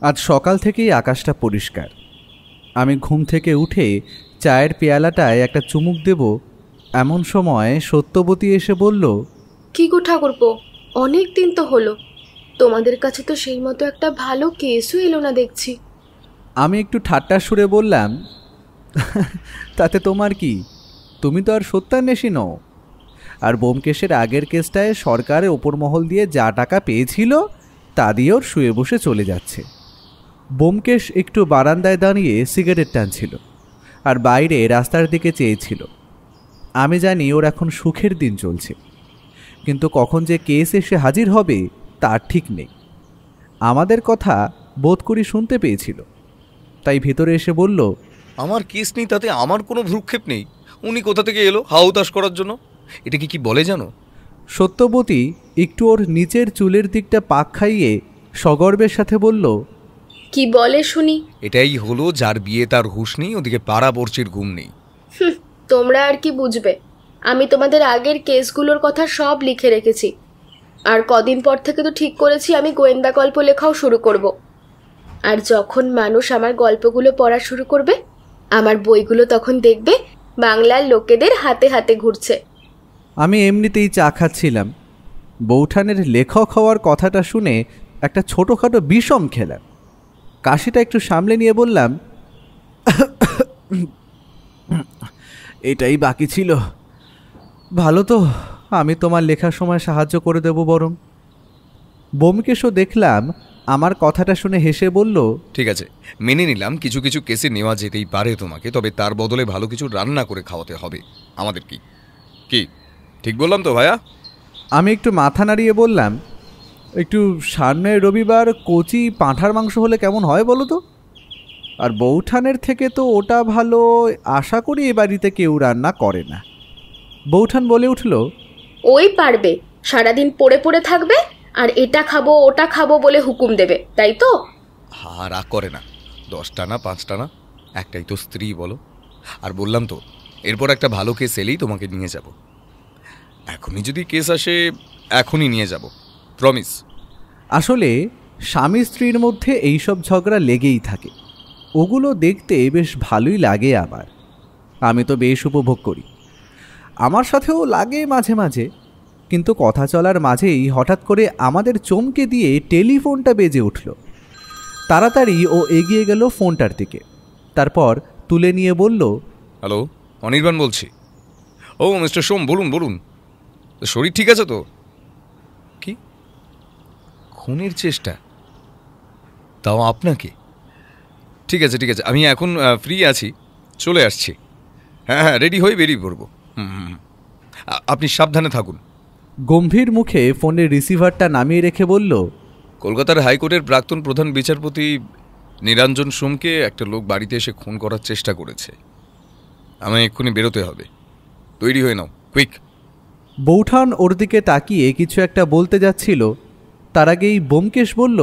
আজ সকাল থেকেই আকাশটা পরিষ্কার। আমি ঘুম থেকে উঠে চায়ের পেয়ালাটায় একটা চুমুক দেব, এমন সময় সত্যবতী এসে বলল, কি গো ঠাকুরপো, অনেক দিন তো হলো, তোমাদের কাছে তো সেই মতো একটা ভালো কেসও এলো না দেখছি। আমি একটু ঠাট্টার সুরে বললাম, তাতে তোমার কি, তুমি তো আর সত্যান্বেষী নও। আর ব্যোমকেশের আগের কেসটায় সরকারের ওপর মহল দিয়ে যা টাকা পেয়েছিল তা দিয়ে ওর শুয়ে বসে চলে যাচ্ছে। ব্যোমকেশ একটু বারান্দায় দাঁড়িয়ে সিগারেট টানছিল আর বাইরে রাস্তার দিকে চেয়েছিল। আমি জানি ওর এখন সুখের দিন চলছে, কিন্তু কখন যে কেস এসে হাজির হবে তার ঠিক নেই। আমাদের কথা বোধ করি শুনতে পেয়েছিল, তাই ভিতরে এসে বলল, আমার কেস নেই তাতে আমার কোনো ভ্রুক্ষেপ নেই। উনি কোথা থেকে এলো হাউতাস করার জন্য? এটাকে কি বলে জানো? সত্যবতী একটু ওর নিচের চুলের দিকটা পাক খাইয়ে সগর্বের সাথে বলল, কি বলে শুনি? এটাই হলো যার বিয়ে তার হুঁশ নেই, ওদিকে পাড়া পড়ছির ঘুম নেই। তোমরা আর কি বুঝবে, আমি তোমাদের আগের কেসগুলোর কথা সব লিখে রেখেছি। আর কদিন পর থেকে তো ঠিক করেছি আমি গোয়েন্দা গল্প লেখাও শুরু করব। আর যখন মানুষ আমার গল্পগুলো পড়া শুরু করবে, আমার বইগুলো তখন দেখবে বাংলার লোকেদের হাতে হাতে ঘুরছে। আমি এমনিতেই চা খাচ্ছিলাম, বৌঠানের লেখক হওয়ার কথাটা শুনে একটা ছোটোখাটো বিষম খেলাম। কাশিটা একটু সামলে নিয়ে বললাম, এটাই বাকি ছিল। ভালো তো, আমি তোমার লেখার সময় সাহায্য করে দেব বরং। ব্যোমকেশও দেখলাম আমার কথাটা শুনে হেসে বলল, ঠিক আছে, মেনে নিলাম কিছু কিছু কেসে নেওয়া যেতেই পারে তোমাকে, তবে তার বদলে ভালো কিছু রান্না করে খাওয়াতে হবে আমাদের। কি কি ঠিক বললাম তো ভাইয়া? আমি একটু মাথা নাড়িয়ে বললাম, একটু সামনের রবিবার কচি পাঁঠার মাংস হলে কেমন হয় বলো তো? আর বৌঠানের থেকে তো ওটা ভালো, আশা করি এ বাড়িতে কেউ রান্না করে না। বৌঠান বলে উঠল, ওই পারবে, সারাদিন পড়ে পড়ে থাকবে আর এটা খাবো ওটা খাবো বলে হুকুম দেবে, তাই তো? রাগ করে না, 10টা না 5টা না, একটাই তো স্ত্রী বলো। আর বললাম তো, এরপর একটা ভালো কেস এলেই তোমাকে নিয়ে যাব। এখনই যদি কেস আসে এখনই নিয়ে যাব, প্রমিস। আসলে স্বামী স্ত্রীর মধ্যে এইসব ঝগড়া লেগেই থাকে, ওগুলো দেখতে বেশ ভালোই লাগে। আবার আমি তো বেশ উপভোগ করি, আমার সাথেও লাগে মাঝে মাঝে। কিন্তু কথা চলার মাঝেই হঠাৎ করে আমাদের চমকে দিয়ে টেলিফোনটা বেজে উঠল। তাড়াতাড়ি ও এগিয়ে গেল ফোনটার দিকে, তারপর তুলে নিয়ে বলল, হ্যালো, অনির্বাণ বলছি। ও মিস্টার সোম, বলুন বলুন, শরীর ঠিক আছে তো? কি খুনের চেষ্টা? তাও আপনাকে? ঠিক আছে ঠিক আছে, আমি এখন ফ্রি আছি, চলে আসছি। হ্যাঁ হ্যাঁ, রেডি হয়ে বেরিয়ে পড়বো। আপনি সাবধানে থাকুন। গম্ভীর মুখে ফোনের রিসিভারটা নামিয়ে রেখে বলল, কলকাতার হাইকোর্টের প্রাক্তন প্রধান বিচারপতি নিরঞ্জন সোমকে একটা লোক বাড়িতে এসে খুন করার চেষ্টা করেছে। আমায় এক্ষুনি বেরোতে হবে, তৈরি হয়ে নাও, কুইক। বৌঠান ওর দিকে তাকিয়ে কিছু একটা বলতে যাচ্ছিল, তার আগেই ব্যোমকেশ বলল,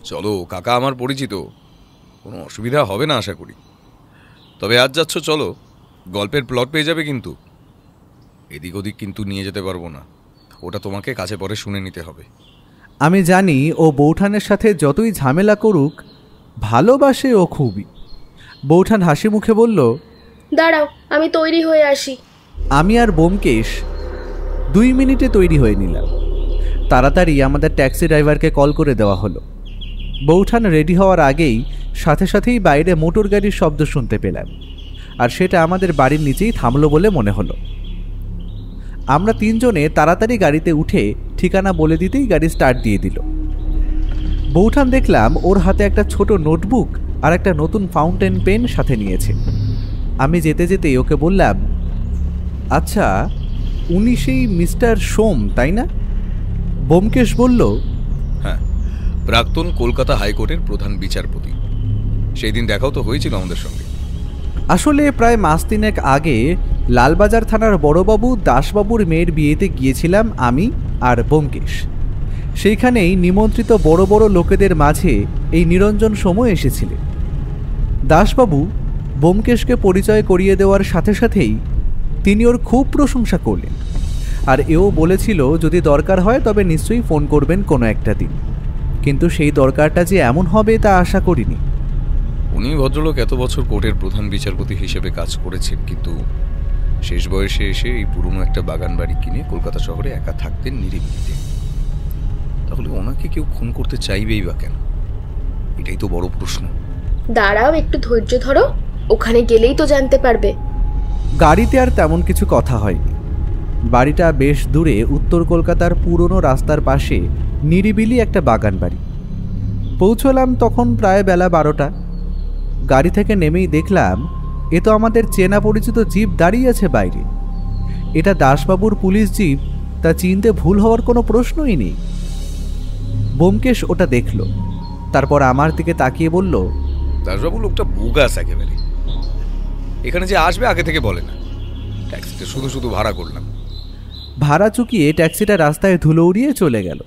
চলো, কাকা আমার পরিচিত, কোনো অসুবিধা হবে না আশা করি। তবে আজ যাচ্ছ চলো, গল্পের প্লট পেয়ে যাবে, কিন্তু এদিক ওদিক কিন্তু নিয়ে যেতে পারবো না, ওটা তোমাকে কাছে পরে শুনে নিতে হবে। আমি জানি ও বৌঠানের সাথে যতই ঝামেলা করুক ভালোবাসে ও খুবই। বৌঠান হাসি মুখে বলল, দাঁড়াও, আমি তৈরি হয়ে আসি। আমি আর ব্যোমকেশ 2 মিনিটে তৈরি হয়ে নিলাম। তাড়াতাড়ি আমাদের ট্যাক্সি ড্রাইভারকে কল করে দেওয়া হলো। বৌঠান রেডি হওয়ার আগেই সাথে সাথেই বাইরে মোটর গাড়ির শব্দ শুনতে পেলাম, আর সেটা আমাদের বাড়ির নিচেই থামলো বলে মনে হলো। আমরা 3 জনে তাড়াতাড়ি গাড়িতে উঠে ঠিকানা বলে দিতেই গাড়ি স্টার্ট দিয়ে দিল। বৌঠান দেখলাম ওর হাতে একটা ছোট নোটবুক আর একটা নতুন ফাউন্টেন পেন সাথে নিয়েছে। আমি যেতে যেতেই ওকে বললাম, আচ্ছা উনি সেই মিস্টার সোম তাই না? ব্যোমকেশ বলল, হ্যাঁ, প্রাক্তন কলকাতা হাইকোর্টের প্রধান বিচারপতি। সেই দিন দেখাও তো হয়েছিল আমাদের সঙ্গে। আসলে প্রায় মাস 3 আগে লালবাজার থানার বড়বাবু দাসবাবুর মেয়ের বিয়েতে গিয়েছিলাম আমি আর ব্যোমকেশ। সেইখানেই নিমন্ত্রিত বড় বড় লোকেদের মাঝে এই নিরঞ্জন সোম এসেছিলেন। দাসবাবু ব্যোমকেশকে পরিচয় করিয়ে দেওয়ার সাথে সাথেই তিনি ওর খুব প্রশংসা করলেন, আর এও বলেছিল যদি দরকার হয় তবে নিশ্চয়ই ফোন করবেন কোনো একটা দিন। কিন্তু সেই দরকারটা যে এমন হবে তা আশা করিনি। উনি ভদ্রলোক এত বছর কোর্টের প্রধান বিচারপতি হিসেবে কাজ করেছেন, কিন্তু শেষ বয়সে এসে এই পুরনো একটা বাগান বাড়ি কিনে কলকাতা শহরে একা থাকতেন নিরিবিলিতে। তাহলে ওনাকে কেউ খুন করতে চাইবেই বা কেন? এটাই তো বড় প্রশ্ন। দাঁড়াও, একটু ধৈর্য ধরো, ওখানে গেলেই তো জানতে পারবে। গাড়িতে আর তেমন কিছু কথা হয়নি। বাড়িটা বেশ দূরে, উত্তর কলকাতার পুরনো রাস্তার পাশে নিরিবিলি একটা বাগান বাড়ি। পৌঁছলাম তখন প্রায় বেলা 12টা। গাড়ি থেকে নেমেই দেখলাম এ তো আমাদের চেনা পরিচিত জিপ দাঁড়িয়ে আছে বাইরে। এটা দাসবাবুর পুলিশ জিপ, তা চিনতে ভুল হওয়ার কোনো প্রশ্নই নেই। ব্যোমকেশ ওটা দেখল, তারপর আমার দিকে তাকিয়ে বলল, দাসবাবু লোকটা বুগাস একেবারে। এখানে যে আসবে আগে থেকে বলে না, ট্যাক্সিতে শুধু শুধু ভাড়া করলাম। ভাড়া চুকিয়ে ট্যাক্সিটা রাস্তায় ধুলো উড়িয়ে চলে গেল।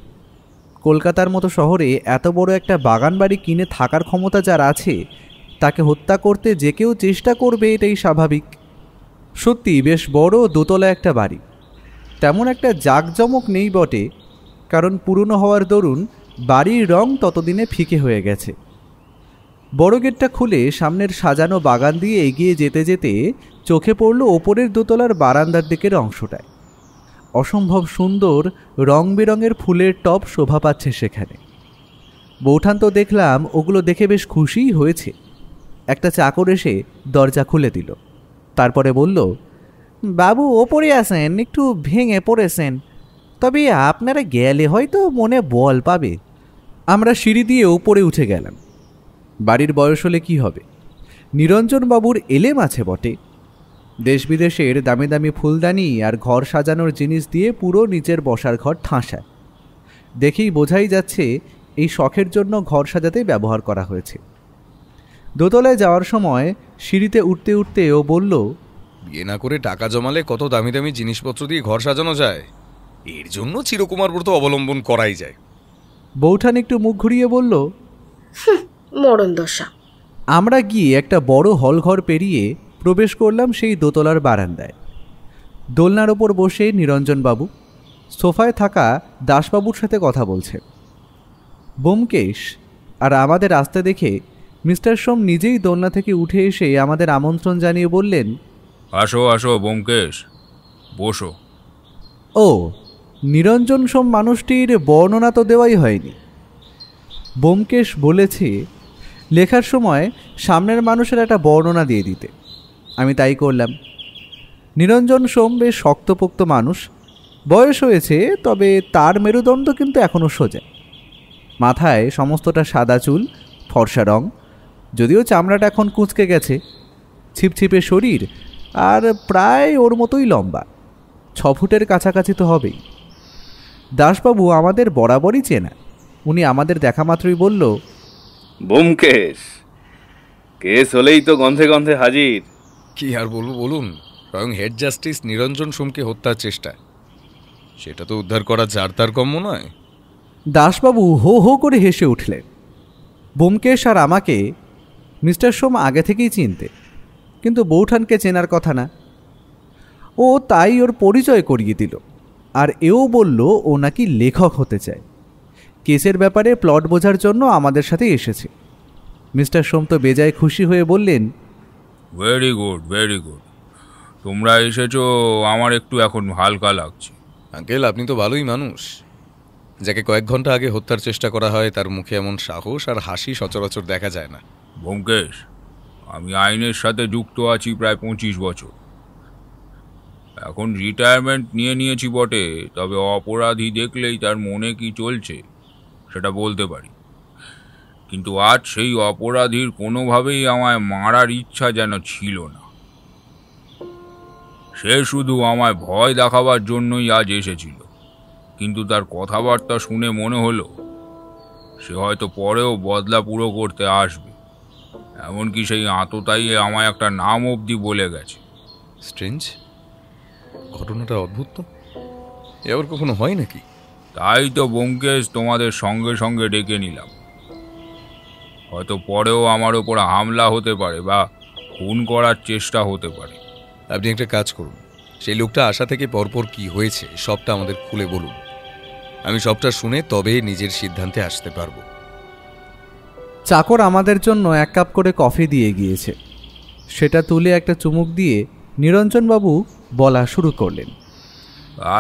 কলকাতার মতো শহরে এত বড় একটা বাগান বাড়ি কিনে থাকার ক্ষমতা যার আছে, তাকে হত্যা করতে যে কেউ চেষ্টা করবে, এটাই স্বাভাবিক। সত্যি বেশ বড় দোতলা একটা বাড়ি। তেমন একটা জাঁকজমক নেই বটে, কারণ পুরনো হওয়ার দরুন বাড়ির রং ততদিনে ফিকে হয়ে গেছে। বড় গেটটা খুলে সামনের সাজানো বাগান দিয়ে এগিয়ে যেতে যেতে চোখে পড়ল ওপরের দোতলার বারান্দার দিকের অংশটায়। অসম্ভব সুন্দর রং বেরঙের ফুলের টব শোভা পাচ্ছে সেখানে। বৌঠান তো দেখলাম ওগুলো দেখে বেশ খুশিই হয়েছে। একটা চাকর এসে দরজা খুলে দিল, তারপরে বলল, বাবু ওপরে আসেন, একটু ভেঙে পড়েছেন, তবে আপনারা গেলে হয়তো মনে বল পাবে। আমরা সিঁড়ি দিয়ে উপরে উঠে গেলাম। বাড়ির বয়স হলে কি হবে, নিরঞ্জনবাবুর এলেম আছে বটে। দেশ বিদেশের দামি দামি ফুলদানি আর ঘর সাজানোর জিনিস দিয়ে পুরো নিচের বসার ঘর ঠাসা। দেখেই বোঝাই যাচ্ছে এই শখের জন্য ঘর সাজাতেই ব্যবহার করা হয়েছে। দোতলায় যাওয়ার সময় সিঁড়িতে উঠতে উঠতে ও বলল, বিয়ে না করে টাকা জমালে কত দামি দামি জিনিসপত্র দিয়ে ঘর সাজানো যায়, এর জন্য চিরকুমার ব্রত অবলম্বন করাই যায়। বৌঠান একটু মুখ ঘুরিয়ে বলল, মরণ দশা। আমরা গিয়ে একটা বড় হলঘর পেরিয়ে প্রবেশ করলাম সেই দোতলার বারান্দায়। দোলনার ওপর বসে নিরঞ্জনবাবু সোফায় থাকা দাসবাবুর সাথে কথা বলছেন। ব্যোমকেশ আর আমাদের আসতে দেখে মিস্টার সোম নিজেই দোলনা থেকে উঠে এসে আমাদের আমন্ত্রণ জানিয়ে বললেন, আসো আসো ব্যোমকেশ, বসো। ও, নিরঞ্জন সোম মানুষটির বর্ণনা তো দেওয়াই হয়নি। ব্যোমকেশ বলেছে লেখার সময় সামনের মানুষের একটা বর্ণনা দিয়ে দিতে। আমি তাই করলাম। নিরঞ্জন সোম বেশ শক্তপোক্ত মানুষ, বয়স হয়েছে, তবে তার মেরুদণ্ড কিন্তু এখনও সোজা। মাথায় সমস্তটা সাদা চুল, ফর্সা রং, যদিও চামড়াটা এখন কুঁচকে গেছে। ছিপছিপে শরীর, আর প্রায় ওর মতোই লম্বা, 6 ফুটের কাছাকাছি তো হবেই। দাসবাবু আমাদের বরাবরই চেনা। উনি আমাদের দেখা মাত্রই বলল, ব্যোমকেশ, কেস হলেই তো গন্ধে গন্ধে হাজির। কি আর বলবো বলুন, স্বয়ং হেড জাস্টিস নিরঞ্জন সোমকে হত্যার চেষ্টা, সেটা তো উদ্ধার করা যার তার কম্য নয়। দাসবাবু হো হো করে হেসে উঠলেন। ব্যোমকেশ আর আমাকে মিস্টার সোম আগে থেকেই চিনতে, কিন্তু বৌঠানকে চেনার কথা না। ও তাই ওর পরিচয় করিয়ে দিল, আর এও বলল ও নাকি লেখক হতে চায়। কেসের ব্যাপারে প্লট বোঝার জন্য আমাদের সাথে এসেছে। মিস্টার সোম তো বেজায় খুশি হয়ে বললেন, ভেরি গুড, ভেরি গুড, তোমরা এসেছো, আমার একটু এখন হালকা লাগছে। আঙ্কেল, আপনি তো ভালোই মানুষ। যাকে কয়েক ঘন্টা আগে হত্যার চেষ্টা করা হয়, তার মুখে এমন সাহস আর হাসি সচরাচর দেখা যায় না। ব্যোমকেশ, আমি আইনের সাথে যুক্ত আছি প্রায় 25 বছর। এখন রিটায়ারমেন্ট নিয়েছি বটে, তবে অপরাধী দেখলেই তার মনে কি চলছে সেটা বলতে পারি। কিন্তু আজ সেই অপরাধীর কোনোভাবেই আমায় মারার ইচ্ছা যেন ছিল না। সে শুধু আমায় ভয় দেখাবার জন্যই আজ এসেছিল, কিন্তু তার কথাবার্তা শুনে মনে হলো সে হয়তো পরেও বদলা পুরো করতে আসবে। এমনকি সেই আততায়ী আমায় একটা নাম অবধি বলে গেছে। স্ট্রেঞ্জ, ঘটনাটা অদ্ভুত তো, এ আবার কখনো হয় নাকি? তাই তো ব্যোমকেশ তোমাদের সঙ্গে সঙ্গে ডেকে নিলাম। হয়তো পরেও আমার ওপর হামলা হতে পারে বা খুন করার চেষ্টা হতে পারে। আপনি একটা কাজ করুন, সেই লোকটা আসা থেকে পরপর কি হয়েছে সবটা আমাদের খুলে বলুন। আমি সবটা শুনে তবে নিজের সিদ্ধান্তে আসতে পারবো। চাকর আমাদের জন্য 1 কাপ করে কফি দিয়ে গিয়েছে। সেটা তুলে একটা চুমুক দিয়ে নিরঞ্জনবাবু বলা শুরু করলেন।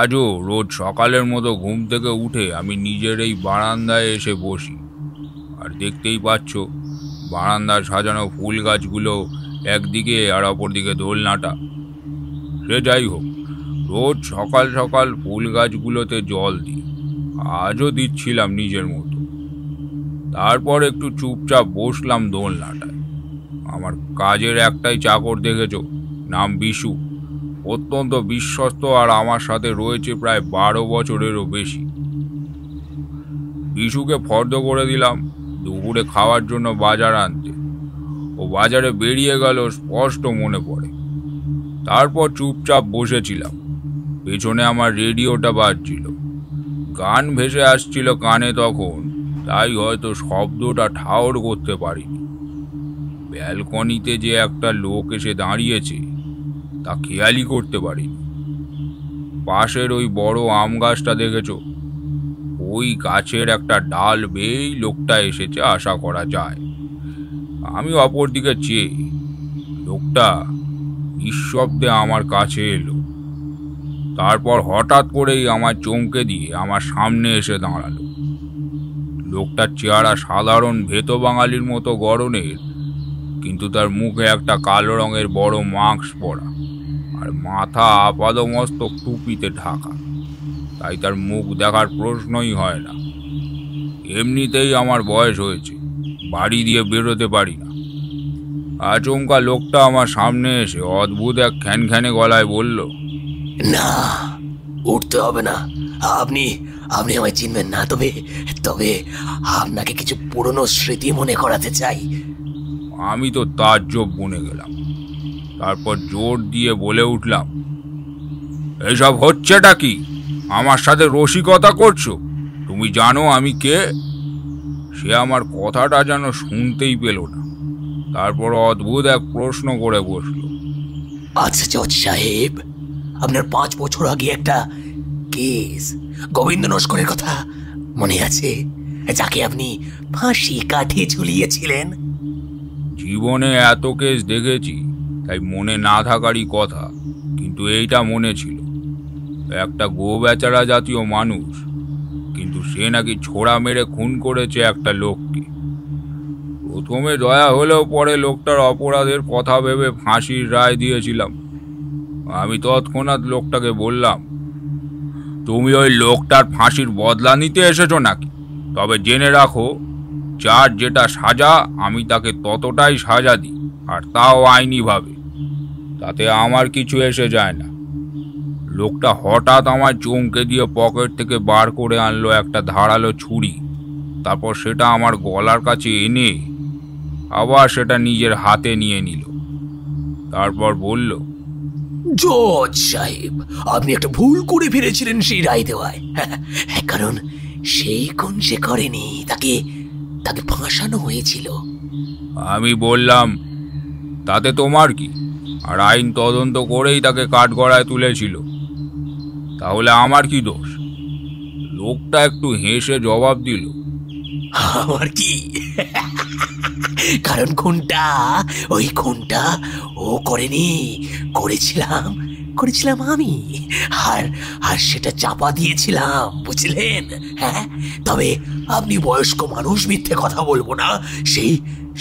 আজও রোজ সকালের মতো ঘুম থেকে উঠে আমি নিজের এই বারান্দায় এসে বসি, আর দেখতেই পাচ্ছ বারান্দার সাজানো ফুল গাছগুলো একদিকে আর অপরদিকে দোলনাটা। সে যাই হোক, রোজ সকাল সকাল ফুল গাছগুলোতে জল দিই, আজও দিচ্ছিলাম নিজের মতো। তারপর একটু চুপচাপ বসলাম দোলনাটায়। আমার কাজের একটাই চাকর দেখেছ, নাম বিশু, অত্যন্ত বিশ্বস্ত, আর আমার সাথে রয়েছে প্রায় 12 বছরেরও বেশি। বিশুকে ফর্দ করে দিলাম দুপুরে খাওয়ার জন্য বাজার আনতে। ও বাজারে বেরিয়ে গেল স্পষ্ট মনে পড়ে। তারপর চুপচাপ বসেছিলাম। পেছনে আমার রেডিওটা বাজছিল, গান ভেসে আসছিল কানে তখন, তাই হয়তো শব্দটা ঠাউর করতে পারিনি। ব্যালকনিতে যে একটা লোক এসে দাঁড়িয়েছে তা খেয়ালই করতে পারিনি। পাশের ওই বড় আম গাছটা দেখেছ, ওই গাছের একটা ডাল বেয়েই লোকটা এসেছে আশা করা যায়। আমি অপর দিকে চেয়ে, লোকটা নিঃশব্দে আমার কাছে এলো। তারপর হঠাৎ করেই আমার চমকে দিয়ে আমার সামনে এসে দাঁড়ালো। লোকটার চেহারা সাধারণ ভেতো বাঙালির মতো গড়নের, কিন্তু তার মুখে একটা কালো রঙের বড় মাস্ক পরা, আর মাথা আপাদমস্তক টুপিতে ঢাকা, তাই তার মুখ দেখার প্রশ্নই হয় না। এমনিতেই আমার বয়স হয়েছে, বাড়ি দিয়ে বেরোতে পারি না। আচমকা লোকটা আমার সামনে এসে অদ্ভুত এক খ্যানখ্যানে গলায় বলল, না, উঠতে হবে না। আপনি আপনি আমায় চিনবেন না, তবে তবে আপনাকে কিছু পুরনো স্মৃতি মনে করাতে চাই। আমি তো তাজ্জব বনে গেলাম। তারপর জোর দিয়ে বলে উঠলাম, এসব হচ্ছেটা কি? আমার সাথে রসিকতা করছো? তুমি জানো আমি কে? সে আমার কথাটা যেন শুনতেই পেল না। তারপর অদ্ভুত এক প্রশ্ন করে বসল। আচ্ছা জজ সাহেব, আপনার 5 বছর আগে একটা কেস, গোবিন্দ নস্করের কথা মনে আছে, যাকে আপনি ফাঁসি কাঠে ঝুলিয়েছিলেন? জীবনে এত কেস দেখেছি, তাই মনে না থাকারই কথা, কিন্তু এইটা মনে ছিল। একটা গো বেচারা জাতীয় মানুষ, কিন্তু সে নাকি ছোড়া মেরে খুন করেছে একটা লোককে। প্রথমে দয়া হলেও পরে লোকটার অপরাধের কথা ভেবে ফাঁসির রায় দিয়েছিলাম। আমি তৎক্ষণাৎ লোকটাকে বললাম, তুমি ওই লোকটার ফাঁসির বদলা নিতে এসেছো নাকি? তবে জেনে রাখো, যার যেটা সাজা আমি তাকে ততটাই সাজা দিই, আর তাও আইনিভাবে। তাতে আমার কিছু এসে যায় না। লোকটা হঠাৎ আমার চমকে দিয়ে পকেট থেকে বার করে আনলো একটা ধারালো ছুরি। তারপর সেটা আমার গলার কাছে এনে আবার সেটা নিজের হাতে নিয়ে নিল। তারপর বলল, জজ সাহেব, আপনি একটা ভুল করে ফেলেছিলেন সেই রায় দেওয়ায়। কারণ সেই খুন সে করেনি, তাকে ফাঁসানো হয়েছিল। আমি বললাম, তাতে তোমার কি? আর আইন তদন্ত করেই তাকে কাঠগড়ায় তুলেছিল, তাহলে আমার কি দোষ? লোকটা একটু হেসে জবাব দিল, আমার কি? কারণ ওই খুনটা ও করেনি, করেছিলাম আমি। আর সেটা চাপা দিয়েছিলাম, বুঝলেন? হ্যাঁ, তবে আপনি বয়স্ক মানুষ, মিথ্যে কথা বলবো না।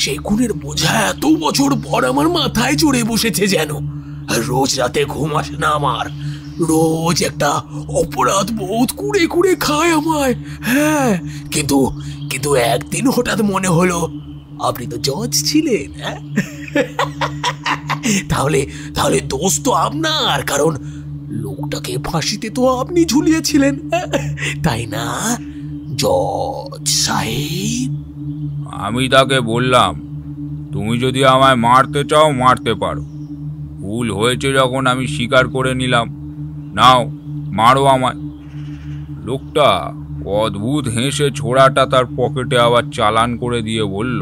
সেই খুনের বোঝা এত বছর পর আমার মাথায় চড়ে বসেছে যেন। রোজ রাতে ঘুম আসে না আমার, রোজ একটা অপরাধ বোধ কুড়ে কুড়ে খায় আমায়। হ্যাঁ, কিন্তু একদিন হঠাৎ মনে হলো, আপনি তো জজ ছিলেন। তাহলে দোষ তো আপনার, কারণ লোকটাকে ফাঁসিতে তো আপনি ঝুলিয়েছিলেন, তাই না জজ সাহেব? আমি তাকে বললাম, তুমি যদি আমায় মারতে চাও মারতে পারো। ভুল হয়েছে যখন আমি স্বীকার করে নিলাম, নাও মারো আমায়। লোকটা অদ্ভুত হেসে ছোড়াটা তার পকেটে আবার চালান করে দিয়ে বলল,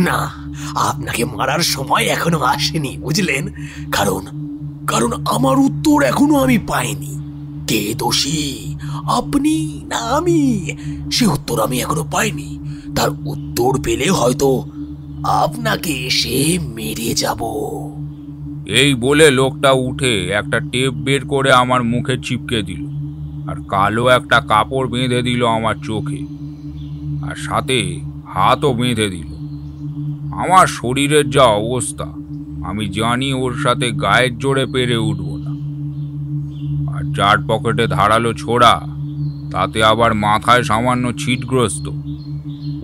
না, আপনাকে মারার সময় এখনো আসেনি, বুঝলেন? কারণ আমার উত্তর এখনো আমি পাইনি। কে দোষী, আপনি না আমি, সে উত্তর আমি এখনো পাইনি। তার উত্তর পেলে হয়তো আপনাকে এসে মেরে যাব। এই বলে লোকটা উঠে একটা টেপ বের করে আমার মুখে চিপকে দিল, আর কালো একটা কাপড় বেঁধে দিল আমার চোখে, আর সাথে হাতও বেঁধে দিল। আমার শরীরের যা অবস্থা, আমি জানি ওর সাথে গায়ের জোরে পেরে উঠব না। আর যার পকেটে ধারালো ছোড়া, তাতে আবার মাথায় সামান্য ছিটগ্রস্ত,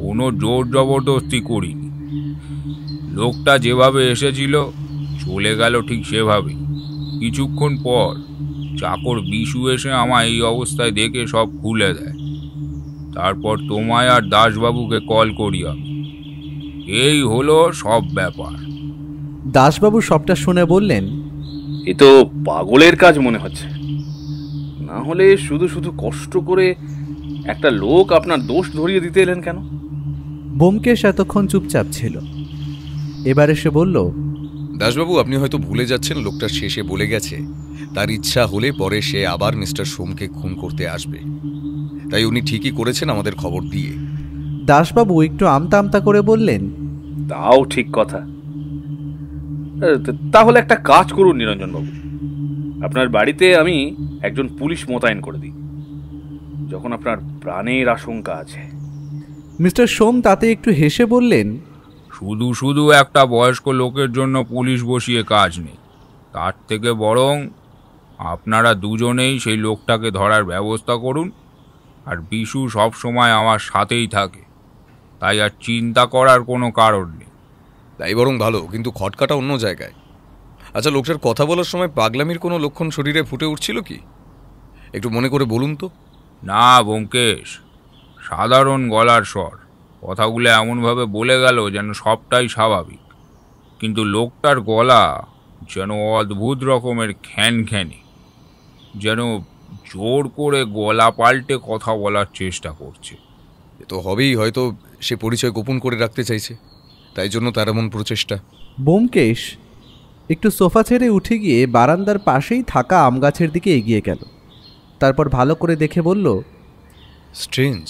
কোনো জোর জবরদস্তি করিনি। লোকটা যেভাবে এসেছিল চলে গেল ঠিক সেভাবেই। কিছুক্ষণ পর চাকর বিশু এসে আমায় এই অবস্থায় দেখে সব খুলে দেয়। তারপর তোমায় আর দাসবাবুকে কল করি আমি। এই হলো সব ব্যাপার। দাসবাবু সবটা শুনে বললেন, এ তো পাগলের কাজ মনে হচ্ছে। না হলে শুধু শুধু কষ্ট করে একটা লোক আপনার দোষ ধরিয়ে দিতে এলেন কেন? ব্যোমকেশ এতক্ষণ চুপচাপ ছিল, এবার এসে বলল, দাসবাবু, আপনি হয়তো ভুলে যাচ্ছেন লোকটা শেষে বলে গেছে তার ইচ্ছা হলে পরে সে আবার মিস্টার সোমকে খুন করতে আসবে। তাই উনি ঠিকই করেছেন আমাদের খবর দিয়ে। দাসবাবু একটু আমতা আমতা করে বললেন, তাও ঠিক কথা। তাহলে একটা কাজ করুন নিরঞ্জনবাবু, আপনার বাড়িতে আমি একজন পুলিশ মোতায়েন করে দিই, যখন আপনার প্রাণের আশঙ্কা আছে। মিস্টার সোম তাতে একটু হেসে বললেন, শুধু শুধু একটা বয়স্ক লোকের জন্য পুলিশ বসিয়ে কাজ নেই। তার থেকে বরং আপনারা দুজনেই সেই লোকটাকে ধরার ব্যবস্থা করুন। আর বিশু সব সময় আমার সাথেই থাকে, তাই আর চিন্তা করার কোনো কারণ নেই। তাই বরং ভালো, কিন্তু খটকাটা অন্য জায়গায়। আচ্ছা, লোকটার কথা বলার সময় পাগলামির কোনো লক্ষণ শরীরে ফুটে উঠছিল কি? একটু মনে করে বলুন তো। না ব্যোমকেশ, সাধারণ গলার স্বর, কথাগুলো এমনভাবে বলে গেল যেন সবটাই স্বাভাবিক। কিন্তু লোকটার গলা যেন অদ্ভুত রকমের খ্যানখ্যানে, যেন জোর করে গলা পাল্টে কথা বলার চেষ্টা করছে। এ তো হবেই, হয়তো সে পরিচয় গোপন করে রাখতে চাইছে, তাই জন্য তার এমন প্রচেষ্টা। ব্যোমকেশ একটু সোফা ছেড়ে উঠে গিয়ে বারান্দার পাশেই থাকা আম গাছের দিকে এগিয়ে গেল। তারপর ভালো করে দেখে বলল, স্ট্রেঞ্জ,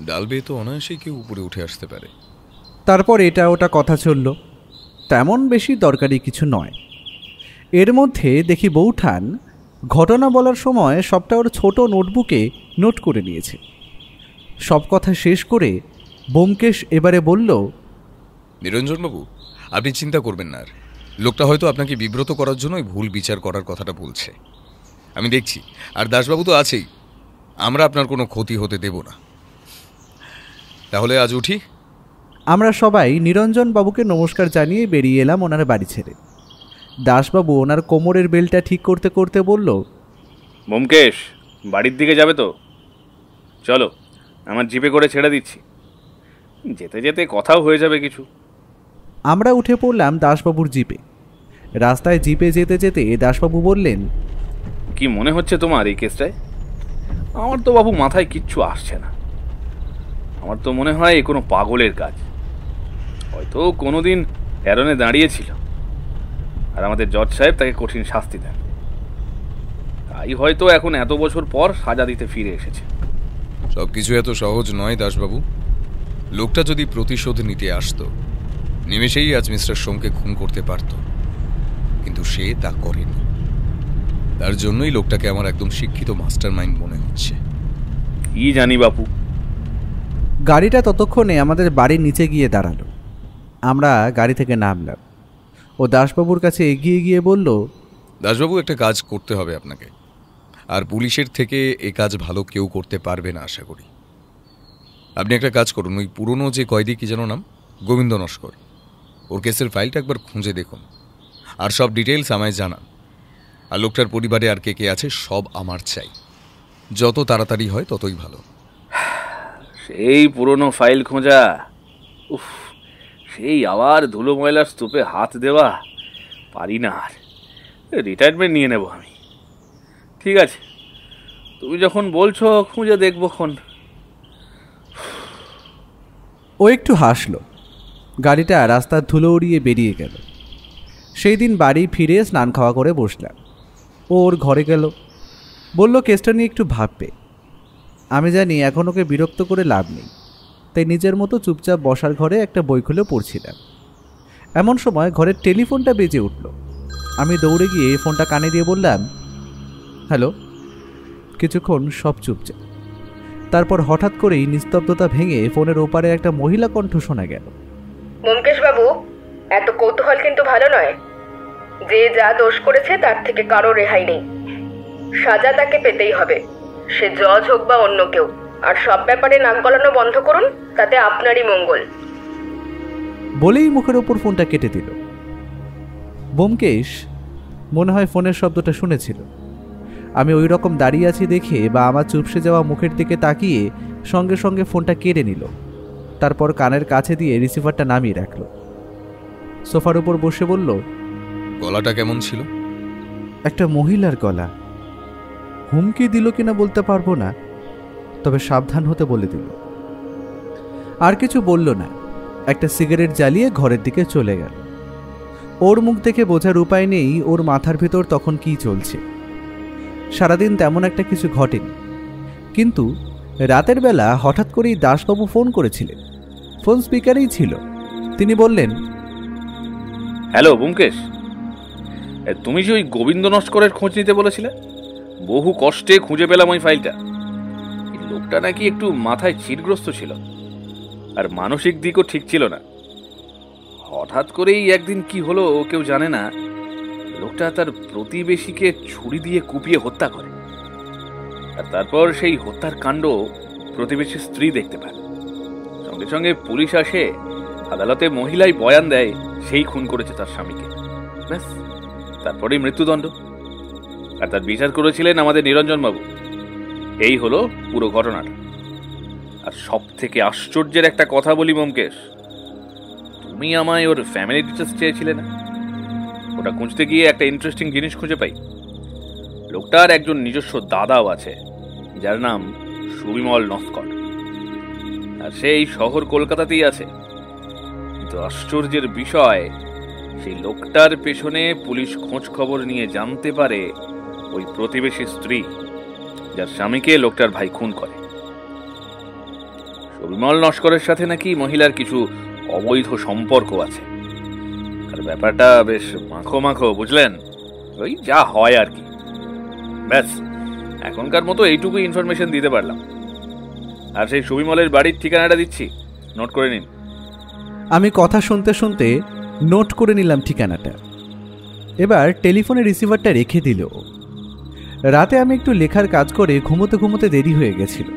ডাল বেয়ে তো অনায়াসেই কেউ উপরে উঠে আসতে পারে। তারপর এটা ওটা কথা চলল, তেমন বেশি দরকারি কিছু নয়। এর মধ্যে দেখি বৌঠান ঘটনা বলার সময় সবটা ওর ছোট নোটবুকে নোট করে নিয়েছে। সব কথা শেষ করে ব্যোমকেশ এবারে বলল, নিরঞ্জনবাবু, আপনি চিন্তা করবেন না। আর লোকটা হয়তো আপনাকে বিব্রত করার জন্যই ভুল বিচার করার কথাটা বলছে, আমি দেখছি। আর দাসবাবু তো আছেই, আমরা আপনার কোনো ক্ষতি হতে দেব না। তাহলে আজ উঠি। আমরা সবাই নিরঞ্জন বাবুকে নমস্কার জানিয়ে বেরিয়ে এলাম ওনার বাড়ি ছেড়ে। দাসবাবু ওনার কোমরের বেলটা ঠিক করতে করতে বলল, ব্যোমকেশ, বাড়ির দিকে যাবে তো? চলো, আমার জিপে করে ছেড়ে দিচ্ছি, যেতে যেতে কথাও হয়ে যাবে কিছু। আমরা উঠে পড়লাম দাসবাবুর জিপে। রাস্তায় জিপে যেতে যেতে দাসবাবু বললেন, কি মনে হচ্ছে তোমার এই কেসটায়? আমার তো বাবু মাথায় কিচ্ছু আসছে না। আমার তো মনে হয় এ কোনো পাগলের কাজ। হয়তো কোনোদিন অ্যারনে দাঁড়িয়েছিল, আর আমাদের জজ সাহেব তাকে কঠিন শাস্তি দেন, তাই হয়তো এখন এত বছর পর সাজা দিতে ফিরে এসেছে। সব কিছু এত সহজ নয় দাসবাবু। লোকটা যদি প্রতিশোধ নিতে আসতো, নিমেষেই আজ মিস্টার সোমকে খুন করতে পারত, কিন্তু সে তা করেনি। তার জন্যই লোকটাকে আমার একদম শিক্ষিত মাস্টার মাইন্ড মনে হচ্ছে। কি জানি বাপু। গাড়িটা ততক্ষণে আমাদের বাড়ির নিচে গিয়ে দাঁড়ালো। আমরা গাড়ি থেকে নামলাম। ও দাসবাবুর কাছে এগিয়ে গিয়ে বলল, দাসবাবু, একটা কাজ করতে হবে আপনাকে, আর পুলিশের থেকে এ কাজ ভালো কেউ করতে পারবে না আশা করি। আপনি একটা কাজ করুন, ওই পুরনো যে কয়েদি, কি যেন নাম, গোবিন্দ নস্কর, ওর কেসের ফাইলটা একবার খুঁজে দেখুন, আর সব ডিটেলস আমায় জানান। আর লোকটার পরিবারে আর কে কে আছে সব আমার চাই। যত তাড়াতাড়ি হয় ততই ভালো। সেই পুরনো ফাইল খোঁজা, উফ, সেই আবার ধুলো ময়লার স্তূপে হাত দেওয়া, পারি না আর। রিটায়ারমেন্ট নিয়ে নেব আমি। ঠিক আছে, তুমি যখন বলছো খুঁজে দেখবো খন। ও একটু হাসল। গাড়িটা রাস্তার ধুলো উড়িয়ে বেরিয়ে গেল। সেই দিন বাড়ি ফিরে স্নান খাওয়া করে বসলাম। ও ওর ঘরে গেল, বলল কেসটা নিয়ে একটু ভাববে। আমি জানি এখন ওকে বিরক্ত করে লাভ নেই, তাই নিজের মতো চুপচাপ বসার ঘরে একটা বই খুলে পড়ছিলাম। এমন সময় ঘরের টেলিফোনটা বেজে উঠল। আমি দৌড়ে গিয়ে ফোনটা কানে দিয়ে বললাম, হ্যালো। কিছুক্ষণ সব চুপচাপ। তারপর হঠাৎ করেই নিস্তব্ধতা ভেঙে ফোনের ওপারে একটা মহিলা কণ্ঠ শোনা গেল। ব্যোমকেশ বাবু, এত কৌতূহল কিন্তু ভালো নয়। যে যা দোষ করেছে তার থেকে কারো রেহাই নেই, সাজা তাকে পেতেই হবে, সে জজ হোক বা অন্য কেউ। আর সব ব্যাপারে নাক গলানো বন্ধ করুন, তাতে আপনারই মঙ্গল। বলেই মুখের ওপর ফোনটা কেটে দিল। ব্যোমকেশ মনে হয় ফোনের শব্দটা শুনেছিল। আমি ওই রকম দাঁড়িয়ে আছি দেখে বা আমার চুপসে যাওয়া মুখের দিকে তাকিয়ে সঙ্গে সঙ্গে ফোনটা কেড়ে নিল। তারপর কানের কাছে দিয়ে রিসিভারটা নামিয়ে রাখল। সোফার উপর বসে বলল, গলাটা কেমন ছিল? একটা মহিলার গলা। হুমকি দিল কিনা বলতে পারবো না, তবে সাবধান হতে বলে দিল। আর কিছু বলল না, একটা সিগারেট জ্বালিয়ে ঘরের দিকে চলে গেল। ওর মুখ দেখে বোঝার উপায় নেই ওর মাথার ভেতর তখন কি চলছে। সারাদিন তেমন একটা কিছু ঘটেনি, কিন্তু রাতের বেলা হঠাৎ করেই দাসবাবু ফোন করেছিলেন। ফোন স্পিকারেই ছিল। তিনি বললেন, হ্যালো ব্যোমকেশ, তুমি যে ওই গোবিন্দ নস্করের খোঁজ নিতে বলেছিলে, বহু কষ্টে খুঁজে পেলাম ওই ফাইলটা। এই লোকটা নাকি একটু মাথায় চিরগ্রস্ত ছিল, আর মানসিক দিকও ঠিক ছিল না। হঠাৎ করেই একদিন কি হলো কেউ জানে না, লোকটা তার প্রতিবেশীকে ছুরি দিয়ে কুপিয়ে হত্যা করে। আর তারপর সেই হত্যার কাণ্ড প্রতিবেশীর স্ত্রী দেখতে পায়। সঙ্গে সঙ্গে পুলিশ আসে, আদালতে মহিলাই বয়ান দেয় সেই খুন করেছে তার স্বামীকে। ব্যাস, তারপরেই মৃত্যুদণ্ড। আর তার বিচার করেছিলেন আমাদের নিরঞ্জন বাবু। এই হলো পুরো ঘটনাটা। আর সব থেকে আশ্চর্যের একটা কথা বলি ব্যোমকেশ, তুমি আমায় ওর ফ্যামিলি ডিটেলস চেয়েছিলে না? ওটা খুঁজতে গিয়ে একটা ইন্টারেস্টিং জিনিস খুঁজে পাই। লোকটার একজন নিজস্ব দাদাও আছে, যার নাম সুবিমল নস্কর। আর সেই শহর কলকাতাতেই আছে। কিন্তু আশ্চর্যের বিষয়, সেই লোকটার পেছনে পুলিশ খোঁজ খবর নিয়ে জানতে পারে ওই প্রতিবেশী স্ত্রী, যার স্বামীকে লোকটার ভাই খুন করে। সুবিমল নস্করের সাথে নাকি মহিলার কিছু অবৈধ সম্পর্ক আছে। আর ব্যাপারটা বেশ মাখো মাখো, বুঝলেন? ওই যা হয় আর কি। ব্যাস, এখনকার মতো এইটুকু ইনফরমেশন দিতে পারলাম। আর সেই সুবিমলের বাড়ির ঠিকানাটা দিচ্ছি, নোট করে নিন। আমি কথা শুনতে শুনতে নোট করে নিলাম ঠিকানাটা। এবার টেলিফোনে রিসিভারটা রেখে দিল। রাতে আমি একটু লেখার কাজ করে ঘুমোতে ঘুমোতে দেরি হয়ে গেছিল।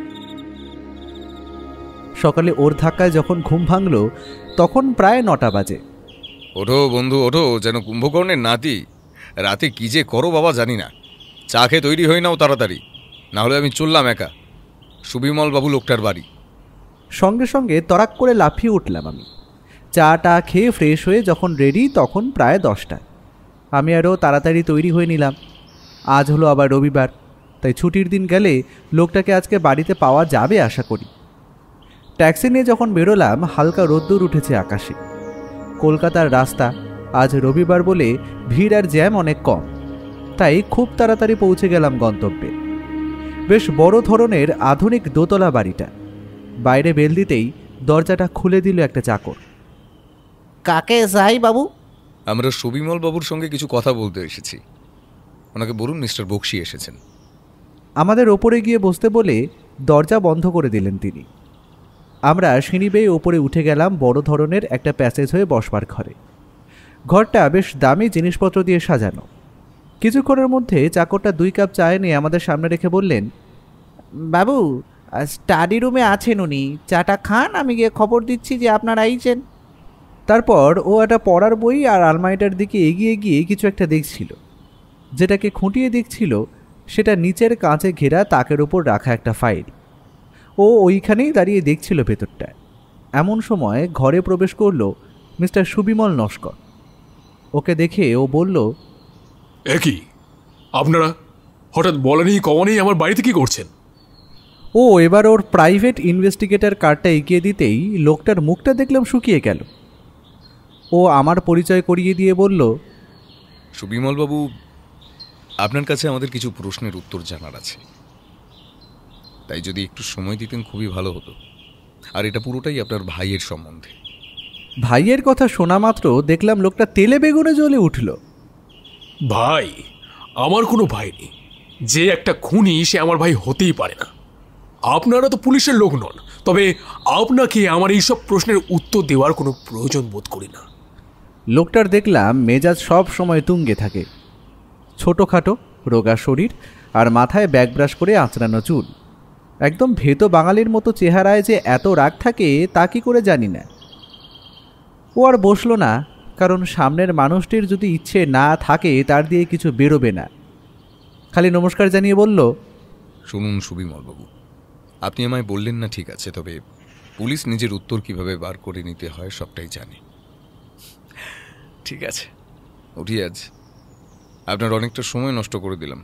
সকালে ওর ধাক্কায় যখন ঘুম ভাঙল তখন প্রায় 9টা বাজে। ওঠো বন্ধু ওঠো, যেন কুম্ভকর্ণের নাতি। রাতে কি যে করো বাবা জানি না। চা খেয়ে তৈরি হয়ে নাও তাড়াতাড়ি, না হলে আমি চললাম একা। সুবিমল বাবু লোকটার বাড়ি। সঙ্গে সঙ্গে তরাক করে লাফিয়ে উঠলাম আমি। চাটা খেয়ে ফ্রেশ হয়ে যখন রেডি তখন প্রায় 10টা। আমি আরও তাড়াতাড়ি তৈরি হয়ে নিলাম। আজ হলো আবার রবিবার, তাই ছুটির দিন গেলে লোকটাকে আজকে বাড়িতে পাওয়া যাবে আশা করি। ট্যাক্সি নিয়ে যখন বেরোলাম হালকা রোদ্দুর উঠেছে আকাশে। কলকাতার রাস্তা, আজ রবিবার বলে ভিড় আর জ্যাম অনেক কম, তাই খুব তাড়াতাড়ি পৌঁছে গেলাম গন্তব্যে। বেশ বড় ধরনের আধুনিক দোতলা বাড়িটা। বাইরে বেল দিতেই দরজাটা খুলে দিল একটা চাকর। কাকে চাই বাবু? আমরা সুবিমল বাবুর সঙ্গে কিছু কথা বলতে এসেছি। ওনাকে বলুন মিস্টার বক্সি এসেছেন। আমাদের ওপরে গিয়ে বসতে বলে দরজা বন্ধ করে দিলেন তিনি। আমরা সিঁড়ি বেয়ে ওপরে উঠে গেলাম বড় ধরনের একটা প্যাসেজ হয়ে বসবার ঘরে। ঘরটা বেশ দামি জিনিসপত্র দিয়ে সাজানো। কিছুক্ষণের মধ্যে চাকরটা 2 কাপ চা এনে আমাদের সামনে রেখে বললেন, বাবু, স্টাডি রুমে আছেন উনি, চাটা খান, আমি গিয়ে খবর দিচ্ছি যে আপনারা আইছেন। তারপর ও একটা পড়ার বই আর আলমারিটার দিকে এগিয়ে গিয়ে কিছু একটা দেখছিল। যেটাকে খুঁটিয়ে দেখছিল সেটা নিচের কাঁচে ঘেরা তাকের ওপর রাখা একটা ফাইল। ও ওইখানেই দাঁড়িয়ে দেখছিল ভেতরটা। এমন সময় ঘরে প্রবেশ করলো মিস্টার সুবিমল নস্কর। ওকে দেখে ও বলল, একই আপনারা হঠাৎ বলেনি কমনেই আমার বাড়িতে কি করছেন? ও এবার ওর প্রাইভেট ইনভেস্টিগেটর কার্ডটা এগিয়ে দিতেই লোকটার মুখটা দেখলাম শুকিয়ে গেল। ও আমার পরিচয় করিয়ে দিয়ে বলল, সুবিমল বাবু, আপনার কাছে আমাদের কিছু প্রশ্নের উত্তর জানার আছে, তাই যদি একটু সময় দিতেন খুবই ভালো হতো। আর এটা পুরোটাই আপনার ভাইয়ের সম্বন্ধে। ভাইয়ের কথা শোনা মাত্র দেখলাম লোকটা তেলে বেগুনে জ্বলে উঠল। ভাই, আমার কোনো ভাই নেই। যে একটা খুনি সে আমার ভাই হতেই পারে না। আপনারা তো পুলিশের লোক নন, তবে আপনাকে আমার এইসব প্রশ্নের উত্তর দেওয়ার কোনো প্রয়োজন বোধ করি না। লোকটার দেখলাম মেজাজ সব সময় তুঙ্গে থাকে, ছোটোখাটো রোগা শরীর আর মাথায় ব্যাগ ব্রাশ করে আঁচড়ানো চুল। একদম ভেতো বাঙালির মতো চেহারায় যে এত রাগ থাকে তা কি করে জানি না। ও আর বসলো না, কারণ সামনের মানুষটির যদি ইচ্ছে না থাকে তার দিয়ে কিছু বেরোবে না। খালি নমস্কার জানিয়ে বলল, শুনুন সুবিমলবাবু, আপনি আমায় বললেন না ঠিক আছে, তবে পুলিশ নিজের উত্তর কিভাবে বার করে নিতে হয় সবটাই জানে। ঠিক আছে, উঠি আজ, আপনার অনেকটা সময় নষ্ট করে দিলাম।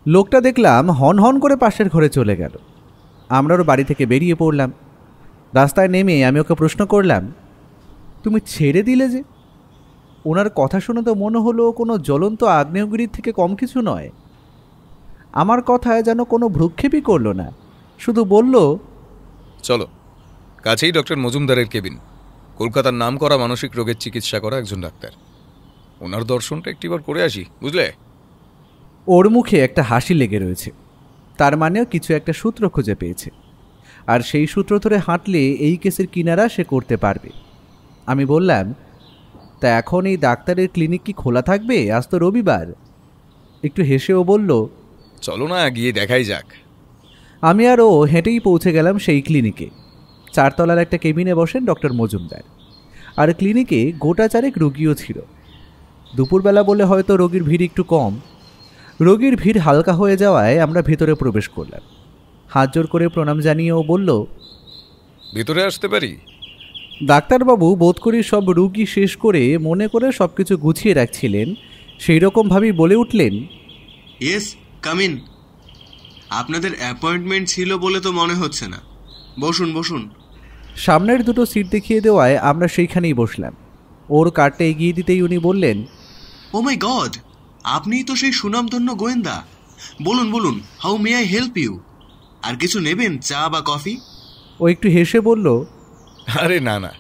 লোকটা দেখলাম হন হন করে পাশের ঘরে চলে গেল। আমরাও বাড়ি থেকে বেরিয়ে পড়লাম। রাস্তায় নেমে আমি ওকে প্রশ্ন করলাম, তুমি ছেড়ে দিলে যে? ওনার কথা শুনে তো মনে হলো কোনো জ্বলন্ত আগ্নেয়গিরির থেকে কম কিছু নয়। আমার কথায় যেন কোনো ভ্রুক্ষেপই করলো না, শুধু বলল, চলো, কাছেই ডক্টর মজুমদারের কেবিন। কলকাতার নাম করা মানসিক রোগের চিকিৎসা করা একজন ডাক্তার। ওনার দর্শনটা একটিবার করে আসি, বুঝলে? ওর মুখে একটা হাসি লেগে রয়েছে, তার মানেও কিছু একটা সূত্র খুঁজে পেয়েছে, আর সেই সূত্র ধরে হাঁটলে এই কেসের কিনারা সে করতে পারবে। আমি বললাম, তা এখন এই ডাক্তারের ক্লিনিক কি খোলা থাকবে? আজ তো রবিবার। একটু হেসেও বলল, চলো না, গিয়ে দেখাই যাক। আমি আর ও হেঁটেই পৌঁছে গেলাম সেই ক্লিনিকে। 4 তলার একটা কেবিনে বসেন ডক্টর মজুমদার, আর ক্লিনিকে গোটা চারেক রোগীও ছিল। দুপুরবেলা বলে হয়তো রোগীর ভিড় একটু কম। রোগীর ভিড় হালকা হয়ে যাওয়ায় আমরা ভেতরে প্রবেশ করলাম। হাত জোর করে প্রণাম জানিয়ে ও বলল, ভেতরে আসতে পারি? ডাক্তারবাবু বোধ করি সব রুগী শেষ করে মনে করে সব কিছু গুছিয়ে রাখছিলেন, সেই রকমভাবেই বলে উঠলেন, ইয়েস, কাম ইন। আপনাদের অ্যাপয়েন্টমেন্ট ছিল বলে তো মনে হচ্ছে না। বসুন বসুন। সামনের দুটো সিট দেখিয়ে দেওয়ায় আমরা সেইখানেই বসলাম। ওর কার্ডটা এগিয়ে দিতেই উনি বললেন, ও মাই গড, আপনিই তো সেই সুনামধন্য গোয়েন্দা। বলুন বলুন, how may I help you? আর কিছু নেবেন, চা বা কফি? ও একটু হেসে বলল, আরে না না,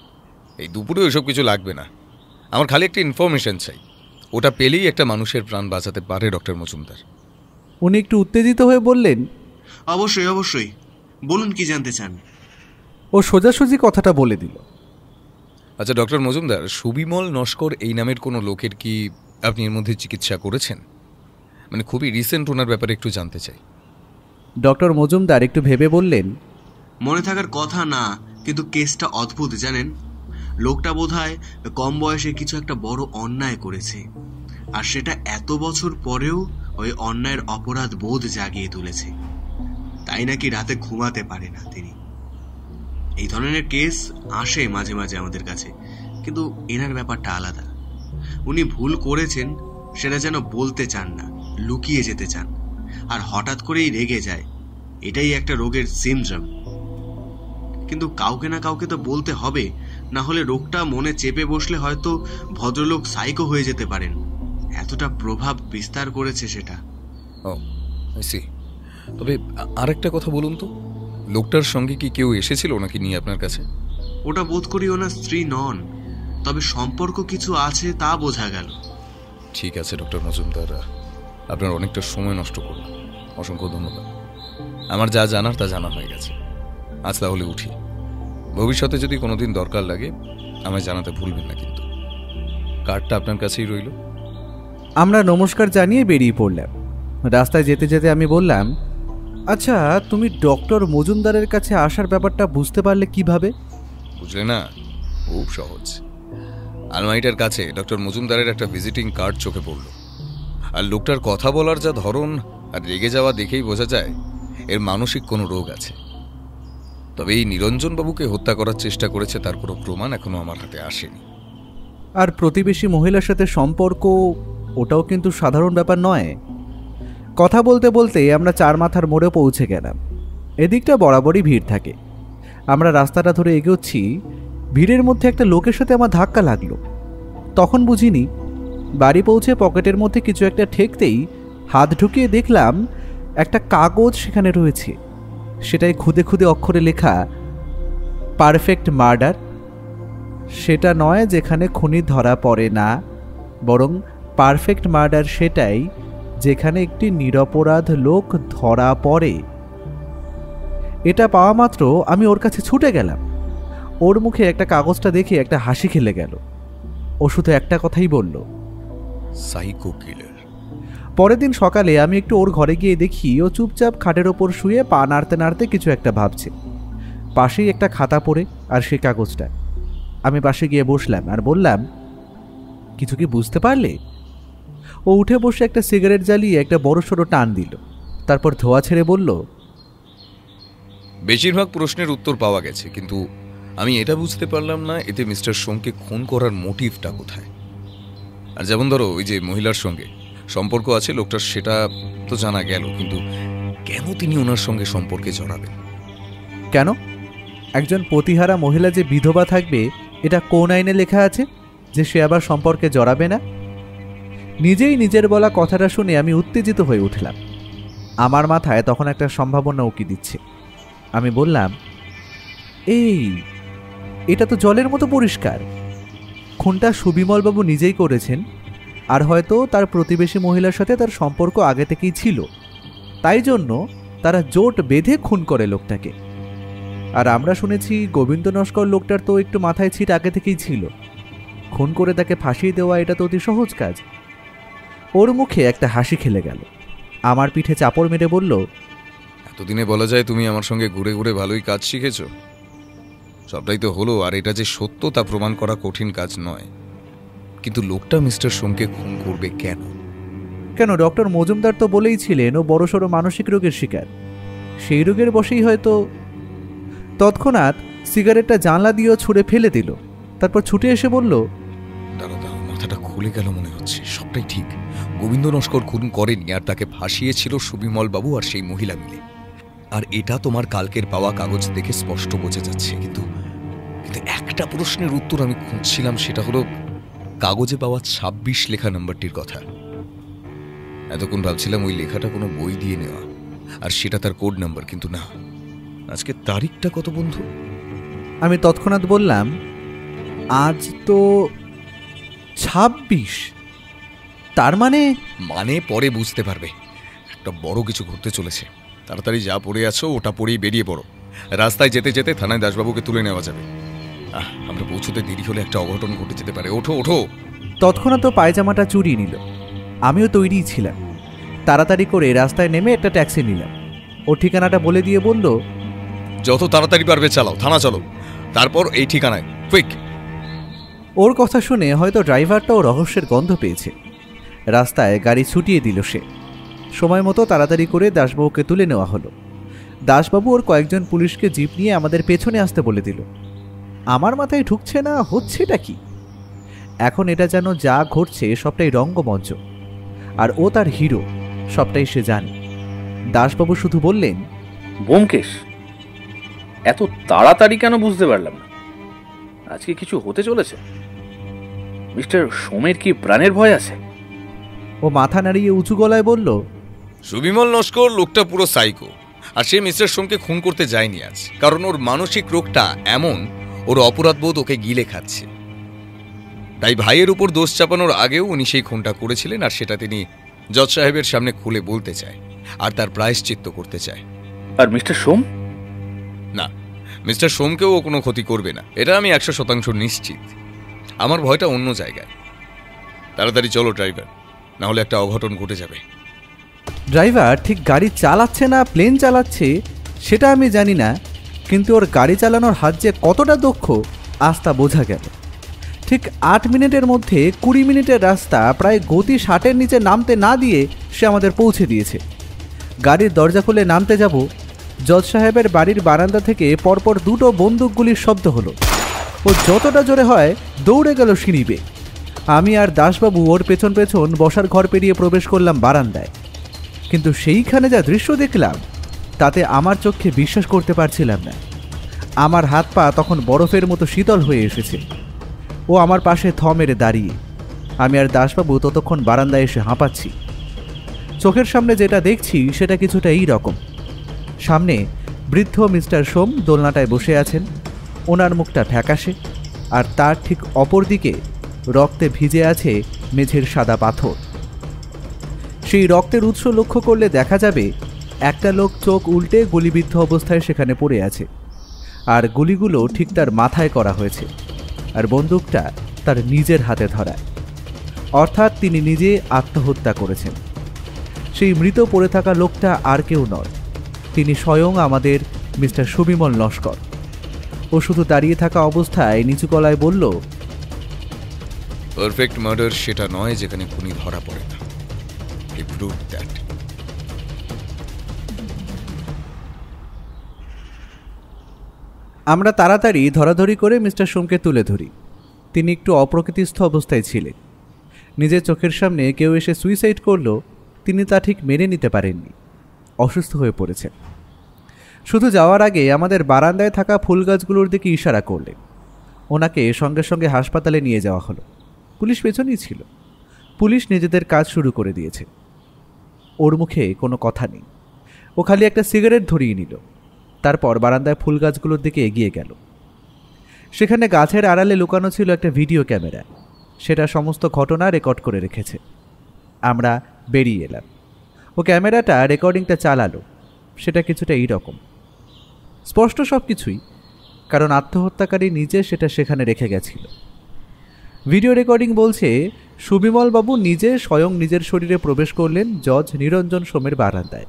এই দুপুরে ওইসব কিছু লাগবে না। আমার খালি একটা ইনফরমেশন চাই, ওটা পেলেই একটা মানুষের প্রাণ বাঁচাতে পারে ডক্টর মজুমদার। উনি একটু উত্তেজিত হয়ে বললেন, অবশ্যই অবশ্যই, বলুন কি জানতে চান। ও সোজাসুজি কথাটা বলে দিল। আচ্ছা ডক্টর মজুমদার, সুবিমল নস্কর এই নামের কোনো লোকের কি আপনি এর মধ্যে চিকিৎসা করেছেন? মানে খুবই রিসেন্ট ওনার ব্যাপারে একটু জানতে চাই। ডক্টর মজুমদার একটু ভেবে বললেন, মনে থাকার কথা না, কিন্তু কেসটা অদ্ভুত জানেন। লোকটা বোধহয় কম বয়সে কিছু একটা বড় অন্যায় করেছে, আর সেটা এত বছর পরেও ওই অন্যায়ের অপরাধ বোধ জাগিয়ে তুলেছে। তাই নাকি রাতে ঘুমাতে পারে না তিনি। এই ধরনের কেস আসে মাঝে মাঝে আমাদের কাছে, কিন্তু এনার ব্যাপারটা আলাদা। উনি ভুল করেছেন সেটা যেন বলতে চান না, লুকিয়ে যেতে চান, আর হঠাৎ করেই রেগে যায়। এটাই একটা রোগের সিমটম। কিন্তু কাউকে না কাউকে তো বলতে হবে, না হলে রোগটা মনে চেপে বসলে হয়তো ভদ্রলোক সাইকো হয়ে যেতে পারেন। এতটা প্রভাব বিস্তার করেছে সেটা। ও সি। তবে আরেকটা কথা বলুন তো, লোকটার সঙ্গে কি কেউ এসেছিল নাকি নিয়ে আপনার কাছে? ওটা বোধ করি ওনার স্ত্রী নন, তবে সম্পর্ক কিছু আছে তা বোঝা গেল। ঠিক আছে ডক্টর মজুমদার, আপনার অনেকটা সময় নষ্ট করলাম, অসংখ্য ধন্যবাদ। আমার যা জানার তা জানা হয়ে গেছে। আজ তাহলে উঠি। ভবিষ্যতে যদি কোনোদিন দরকার লাগে আমায় জানাতে ভুলবেন না কিন্তু। কার্ডটা আপনার কাছেই রইল। আমরা নমস্কার জানিয়ে বেরিয়ে পড়লাম। রাস্তায় যেতে যেতে আমি বললাম, আচ্ছা তুমি ডক্টর মজুমদারের কাছে আসার ব্যাপারটা বুঝতে পারলে কিভাবে? বুঝলে না, খুব সহজ। আলমারিটার কাছে ডক্টর মজুমদারের একটা ভিজিটিং কার্ড চোখে পড়ল, আর লোকটার কথা বলার যা ধরন আর রেগে যাওয়া দেখেই বোঝা যায় এর মানসিক কোনো রোগ আছে। তবে এই নিরঞ্জনবাবুকে হত্যা করার চেষ্টা করেছে তার কোনো প্রমাণ এখনো আমার হাতে আসেনি। আর প্রতিবেশী মহিলার সাথে সম্পর্ক, ওটাও কিন্তু সাধারণ ব্যাপার নয়। কথা বলতে বলতে আমরা 4 মাথার মোড়ে পৌঁছে গেলাম। এদিকটা বরাবরই ভিড় থাকে। আমরা রাস্তাটা ধরে এগোচ্ছি, ভিড়ের মধ্যে একটা লোকের সাথে আমার ধাক্কা লাগলো। তখন বুঝিনি, বাড়ি পৌঁছে পকেটের মধ্যে কিছু একটা ঠেকতেই হাত ঢুকিয়ে দেখলাম একটা কাগজ সেখানে রয়েছে। সেটাই খুদে খুদে অক্ষরে লেখা, পারফেক্ট মার্ডার, সেটা নয় যেখানে খুনি ধরা পড়ে না, বরং পারফেক্ট মার্ডার সেটাই যেখানে একটি নিরপরাধ লোক ধরা পড়ে। এটা পাওয়া মাত্র আমি ওর কাছে ছুটে গেলাম। ওর মুখে একটা কাগজটা দেখে একটা হাসি খেলে গেল। ও শুধু একটা কথাই বলল, সাইকো কিলার। পরের দিন সকালে আমি একটু ওর ঘরে গিয়ে দেখি ও চুপচাপ খাটের ওপর শুয়ে পা নাড়তে নাড়তে কিছু একটা ভাবছে। পাশেই একটা খাতা পড়ে আর সেই কাগজটা। আমি পাশে গিয়ে বসলাম আর বললাম, কিছু কি বুঝতে পারলে? ও উঠে বসে একটা সিগারেট জ্বালিয়ে একটা বড়সড় টান দিল, তারপর ধোয়া ছেড়ে বলল, বেশিরভাগ প্রশ্নের উত্তর পাওয়া গেছে, কিন্তু আমি এটা বুঝতে পারলাম না এতে মিস্টার সোমকে খুন করার মোটিভটা কোথায়। আর যেমন ধরো ওই যে মহিলার সঙ্গে সম্পর্ক আছে লোকটার, সেটা তো জানা গেল, কিন্তু কেন তিনি ওনার সঙ্গে সম্পর্কে জড়াবেন? কেন? একজন পতিহারা মহিলা যে বিধবা থাকবে এটা কোন আইনে লেখা আছে যে সে আবার সম্পর্কে জড়াবে না? নিজেই নিজের বলা কথাটা শুনে আমি উত্তেজিত হয়ে উঠলাম। আমার মাথায় তখন একটা সম্ভাবনা উকি দিচ্ছে। আমি বললাম, এই এটা তো জলের মতো পরিষ্কার। খুনটা সুবিমলবাবু নিজেই করেছেন, আর হয়তো তার প্রতিবেশী মহিলার সাথে তার সম্পর্ক আগে থেকেই ছিল, তাই জন্য তারা জোট বেঁধে খুন করে লোকটাকে। আর আমরা শুনেছি গোবিন্দ নস্কর লোকটার তো একটু মাথায় ছিট আগে থেকেই ছিল। খুন করে তাকে ফাঁসিয়ে দেওয়া এটা তো অতি সহজ কাজ। ওর মুখে একটা হাসি খেলে গেল। আমার পিঠে চাপড় মেরে বলল, এতদিনে বলা যায় তুমি আমার সঙ্গে ঘুরে ঘুরে ভালোই কাজ শিখেছ। সবটাই তো হলো, আর এটা যে সত্য তা প্রমাণ করা কঠিন কাজ নয়। কিন্তু লোকটা মিস্টার সোমকে খুন করবে কেন? কেন, ডক্টর মজুমদার তো বলেই ছিলেন ও বড়সড় মানসিক রোগের শিকার। সেই রোগের বশেই হয়তো। তৎক্ষণাৎ সিগারেটটা জানলা দিয়েও ছুঁড়ে ফেলে দিল, তারপর ছুটে এসে বলল, দাঁড়া দাঁড়া, মাথাটা খুলে গেল মনে হচ্ছে। সবটাই ঠিক, গোবিন্দ নস্কর খুন করেনি, আর তাকে ফাঁসিয়েছিল সুবিমল বাবু আর সেই মহিলা মিলে। আর এটা তোমার কালকের পাওয়া কাগজ দেখে স্পষ্ট বোঝা যাচ্ছে। কিন্তু একটা প্রশ্নের উত্তর আমি খুঁজছিলাম, সেটা হলো কাগজে পাওয়া 26 লেখা নাম্বারটির কথা। এতক্ষণ ভাবছিলাম ওই লেখাটা কোনো বই দিয়ে নেওয়া, আর সেটা তার কোড নাম্বার, কিন্তু না। আজকে তারিখটা কত বন্ধু? আমি তৎক্ষণাৎ বললাম, আজ তো 26। তার মানে পরে বুঝতে পারবে। একটা বড় কিছু ঘটতে চলেছে। তাড়াতাড়ি যা পড়ে আছো ওটা পড়েই বেরিয়ে পড়ো। রাস্তায় যেতে যেতে থানায় দাসবাবুকে তুলে নেওয়া যাবে। আমরা পৌঁছতে দেরি হলে একটা অঘটন ঘটে যেতে পারে। ওঠো ওঠো। তৎক্ষণাৎ পায়জামাটা চুরিয়ে নিল। আমিও তৈরিই ছিলাম। তাড়াতাড়ি করে রাস্তায় নেমে একটা ট্যাক্সি নিলাম। ও ঠিকানাটা বলে দিয়ে বলল, যত তাড়াতাড়ি পারবে চালাও, থানা চলো, তারপর এই ঠিকানায়, কুইক। ওর কথা শুনে হয়তো ড্রাইভারটাও রহস্যের গন্ধ পেয়েছে। রাস্তায় গাড়ি ছুটিয়ে দিল সে। সময় মতো তাড়াতাড়ি করে দাসবাবুকে তুলে নেওয়া হলো। দাসবাবু ওর কয়েকজন পুলিশকে জিপ নিয়ে আমাদের পেছনে আসতে বলে দিল। আমার মাথায় ঢুকছে না হচ্ছেটা কি। এখন এটা যেন যা ঘটছে সবটাই রঙ্গমঞ্চ, আর ও তার হিরো, সবটাই সে জানে। দাসবাবু শুধু বললেন, ব্যোমকেশ, এত তাড়াতাড়ি কেন বুঝতে পারলাম না? আজকে কিছু হতে চলেছে। মিস্টার সোমের কি প্রাণের ভয় আছে? ও মাথা নাড়িয়ে উঁচু গলায় বলল, সুবিমল নস্কর লোকটা পুরো সাইকো, আর সে মিস্টার সোমকে খুন করতে যায়নি আজ, কারণ ওর মানসিক রোগটা এমন, ওর অপরাধবোধ ওকে গিলে খাচ্ছে। তাই ভাইয়ের উপর দোষ চাপানোর আগেও উনি সেই খুনটা করেছিলেন, আর সেটা তিনি জজ সাহেবের সামনে খুলে বলতে চায়, আর তার প্রায়শ্চিত্ত করতে চায়। আর মিস্টার সোম? না, মিস্টার সোমকেও ও কোনো ক্ষতি করবে না, এটা আমি 100% নিশ্চিত। আমার ভয়টা অন্য জায়গায়। তাড়াতাড়ি চলো ড্রাইভার, না হলে একটা অঘটন ঘটে যাবে। ড্রাইভার ঠিক গাড়ি চালাচ্ছে না প্লেন চালাচ্ছে সেটা আমি জানি না, কিন্তু ওর গাড়ি চালানোর হাত যে কতটা দক্ষ আজ তা বোঝা গেল। ঠিক 8 মিনিটের মধ্যে 20 মিনিটের রাস্তা প্রায় গতি 60-এর নিচে নামতে না দিয়ে সে আমাদের পৌঁছে দিয়েছে। গাড়ির দরজা খুলে নামতে যাব, জজ সাহেবের বাড়ির বারান্দা থেকে পরপর 2টো বন্দুকগুলির শব্দ হলো। ও যতটা জোরে হয় দৌড়ে গেল সিঁড়ি বেয়ে। আমি আর দাসবাবু ওর পেছন পেছন বসার ঘর পেরিয়ে প্রবেশ করলাম বারান্দায়। কিন্তু সেইখানে যা দৃশ্য দেখলাম তাতে আমার চোখে বিশ্বাস করতে পারছিলাম না। আমার হাত পা তখন বরফের মতো শীতল হয়ে এসেছে। ও আমার পাশে থ মেরে দাঁড়িয়ে। আমি আর দাসবাবু ততক্ষণ বারান্দায় এসে হাঁপাচ্ছি। চোখের সামনে যেটা দেখছি সেটা কিছুটা এই রকম। সামনে বৃদ্ধ মিস্টার সোম দোলনাটায় বসে আছেন। ওনার মুখটা ফ্যাকাশে, আর তার ঠিক অপর দিকে রক্তে ভিজে আছে মেঝের সাদা পাথর। সেই রক্তের উৎস লক্ষ্য করলে দেখা যাবে একটা লোক চোখ উল্টে গুলিবিদ্ধ অবস্থায় সেখানে পড়ে আছে, আর গুলিগুলো ঠিক তার মাথায় করা হয়েছে, আর বন্দুকটা তার নিজের হাতে ধরা, অর্থাৎ তিনি নিজে আত্মহত্যা করেছেন। সেই মৃত পড়ে থাকা লোকটা আর কেউ নয়, তিনি স্বয়ং আমাদের মিস্টার সুবিমল লস্কর। ও শুধু দাঁড়িয়ে থাকা অবস্থায় নিচু গলায় বলল, পারফেক্ট মার্ডার সেটা নয় যেখানে খুনি ধরা পড়ে না। He proved that. আমরা তাড়াতাড়ি ধরাধরি করে মিস্টার সোমকে তুলে ধরি। তিনি একটু অপ্রকৃতিস্থ অবস্থায় ছিলেন। নিজের চোখের সামনে কেউ এসে সুইসাইড করলো, তিনি তা ঠিক মেনে নিতে পারেননি, অসুস্থ হয়ে পড়েছেন। শুধু যাওয়ার আগে আমাদের বারান্দায় থাকা ফুল গাছগুলোর দিকে ইশারা করলেন। ওনাকে সঙ্গে সঙ্গে হাসপাতালে নিয়ে যাওয়া হলো। পুলিশ পেছনেই ছিল। পুলিশ নিজেদের কাজ শুরু করে দিয়েছে। ওর মুখে কোনো কথা নেই, ও খালি একটা সিগারেট ধরিয়ে নিল। তারপর বারান্দায় ফুল গাছগুলোর দিকে এগিয়ে গেল। সেখানে গাছের আড়ালে লুকানো ছিল একটা ভিডিও ক্যামেরা, সেটা সমস্ত ঘটনা রেকর্ড করে রেখেছে। আমরা বেরিয়ে এলাম। ও ক্যামেরাটা রেকর্ডিংটা চালালো। সেটা কিছুটা এইরকম, স্পষ্ট সব কিছুই, কারণ আত্মহত্যাকারী নিজে সেটা সেখানে রেখে গেছিল। ভিডিও রেকর্ডিং বলছে সুবিমল বাবু নিজে স্বয়ং নিজের শরীরে প্রবেশ করলেন জজ নিরঞ্জন সোমের বারান্দায়।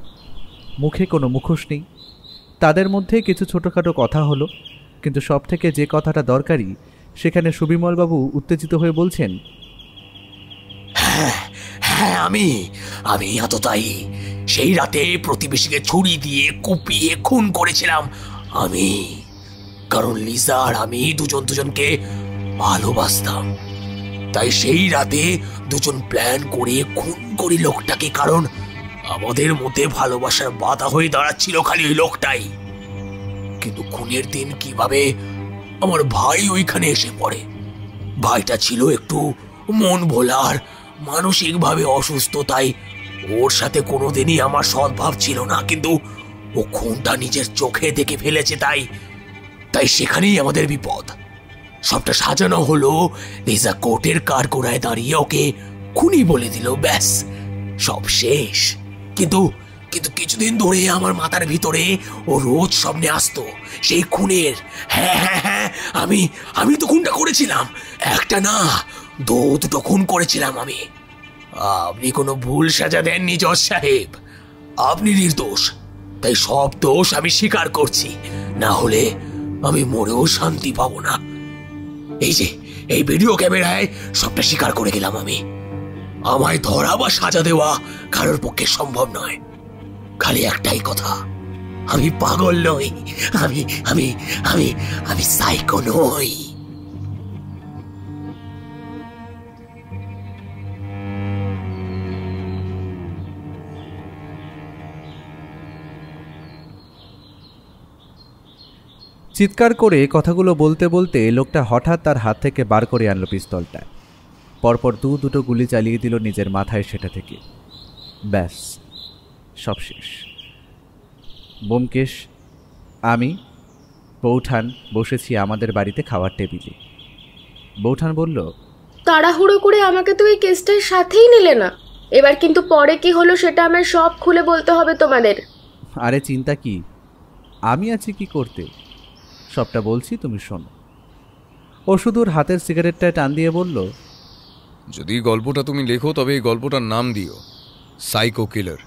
মুখে কোনো মুখোশ নেই। তাদের মধ্যে কিছু ছোটোখাটো কথা হলো, কিন্তু সব থেকে যে কথাটা দরকারি সেখানে সুবিমল বাবু উত্তেজিত হয়ে বলছেন, হ্যাঁ আমি এতটাই সেই রাতে প্রতিবেশীকে ছুরি দিয়ে কুপিয়ে খুন করেছিলাম আমি, কারণ লিজা আর আমি দুজনকে ভালোবাসতাম। তাই সেই রাতে দুজন প্ল্যান করে খুন করি লোকটাকে, কারণ আমাদের মধ্যে ভালোবাসার বাধা হয়ে দাঁড়াচ্ছিল খালি ওই লোকটাই। কিন্তু খুনের দিন কিভাবে আমার ভাই ওইখানে এসে পড়ে। ভাইটা ছিল একটু মন ভোলার, মানসিকভাবে অসুস্থ, তাই ওর সাথে কোনোদিনই আমার সদ্ভাব ছিল না। কিন্তু ও খুনটা নিজের চোখে দেখে ফেলেছে, তাই সেখানেই আমাদের বিপদ। সবটা সাজানো হলো, লিজা কোর্টের কাঠগড়ায় দাঁড়িয়ে ওকে খুনি বলে দিল, ব্যাস সব শেষ। কিন্তু কিছুদিন ধরে আমার মাথার ভিতরে ও রোজ স্বপ্নে আসতো সেই খুনের। হ্যাঁ আমি তো খুনটা করেছিলাম, একটা না দুটো খুন করেছিলাম আমি। আপনি কোনো ভুল সাজা দেননি জজ সাহেব, আপনি নির্দোষ। তাই সব দোষ আমি স্বীকার করছি, না হলে আমি মরেও শান্তি পাবো না। এই ভিডিও ক্যামেরায় সবটা স্বীকার করে গেলাম আমি। আমায় ধরা বা সাজা দেওয়া কারোর পক্ষে সম্ভব নয়। খালি একটাই কথা, আমি পাগল নই, আমি আমি আমি আমি সাইকো নই। চিৎকার করে কথাগুলো বলতে বলতে লোকটা হঠাৎ তার হাত থেকে বার করে আনলো পিস্তলটা। পরপর দুটো গুলি চালিয়ে দিল নিজের মাথায়, সেটা থেকে। ব্যাস সব শেষ। ব্যোমকেশ, আমি, বৌঠান বসেছি আমাদের বাড়িতে খাওয়ার টেবিলে। বৌঠান বলল, তাড়াহুড়ো করে আমাকে তো এই কেসটার সাথেই নিলে না। এবার কিন্তু পরে কি হলো সেটা আমায় সব খুলে বলতে হবে তোমাদের। আরে চিন্তা কি, আমি আছি কি করতে, সবটা বলছি, তুমি শোনো। ও শুধুর হাতের সিগারেটটায় টান দিয়ে বলল, যদি গল্পটা তুমি লেখো তবে এই গল্পটার নাম দিও সাইকো কিলার।